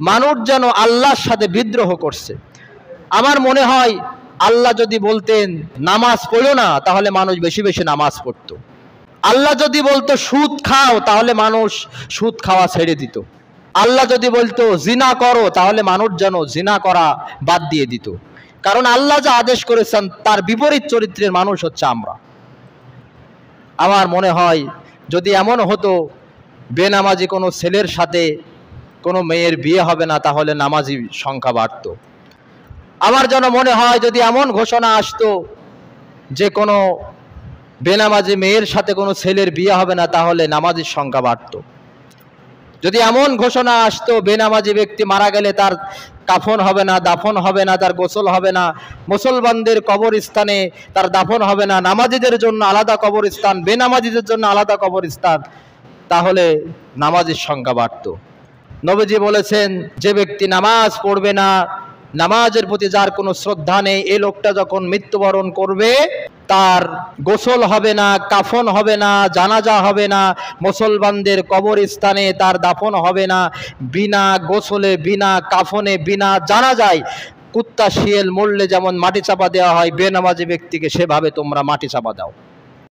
মানুষ যেন আল্লাহর সাথে বিদ্রোহ করছে। আমার মনে হয় আল্লাহ যদি বলতেন নামাজ পড়ো না, তাহলে মানুষ বেশি বেশি নামাজ পড়তো। আল্লাহ যদি বলতো সুদ খাও, তাহলে মানুষ সুদ খাওয়া ছেড়ে দিত। আল্লাহ যদি বলতো জিনা করো, তাহলে মানুষ যেন জিনা করা বাদ দিয়ে দিত। কারণ আল্লাহ যা আদেশ করেছেন তার বিপরীত চরিত্রের মানুষ হচ্ছে আমরা। আমার মনে হয় যদি এমন হতো বেনামাজি কোনো ছেলের সাথে কোনো মেয়ের বিয়ে হবে না, তাহলে নামাজি সংখ্যা বাড়ত। আমার যেন মনে হয় যদি এমন ঘোষণা আসতো যে কোনো বেনামাজি মেয়ের সাথে কোনো ছেলের বিয়ে হবে না, তাহলে নামাজির সংখ্যা বাড়ত। যদি এমন ঘোষণা আসতো বেনামাজি ব্যক্তি মারা গেলে তার কাফন হবে না, দাফন হবে না, তার গোসল হবে না, মুসলমানদের কবরস্থানে তার দাফন হবে না, নামাজিদের জন্য আলাদা কবরস্থান, বেনামাজিদের জন্য আলাদা কবরস্থান, তাহলে নামাজির সংখ্যা বাড়ত। নবীজি বলেছেন যে ব্যক্তি নামাজ পড়বে না, নামাজের প্রতি যার কোনো শ্রদ্ধা নেই, এই লোকটা যখন মৃত্যুবরণ করবে তার গোসল হবে না, কাফন হবে না, জানাজা হবে না, মুসলমানদের কবরস্থানে তার দাফন হবে না। বিনা গোসলে, বিনা কাফনে, বিনা জানাজায় কুত্তা শিয়াল মরলে যেমন মাটি চাপা দেওয়া হয় বেনামাজি ব্যক্তিকে, সেভাবে তোমরা মাটি চাপা দাও।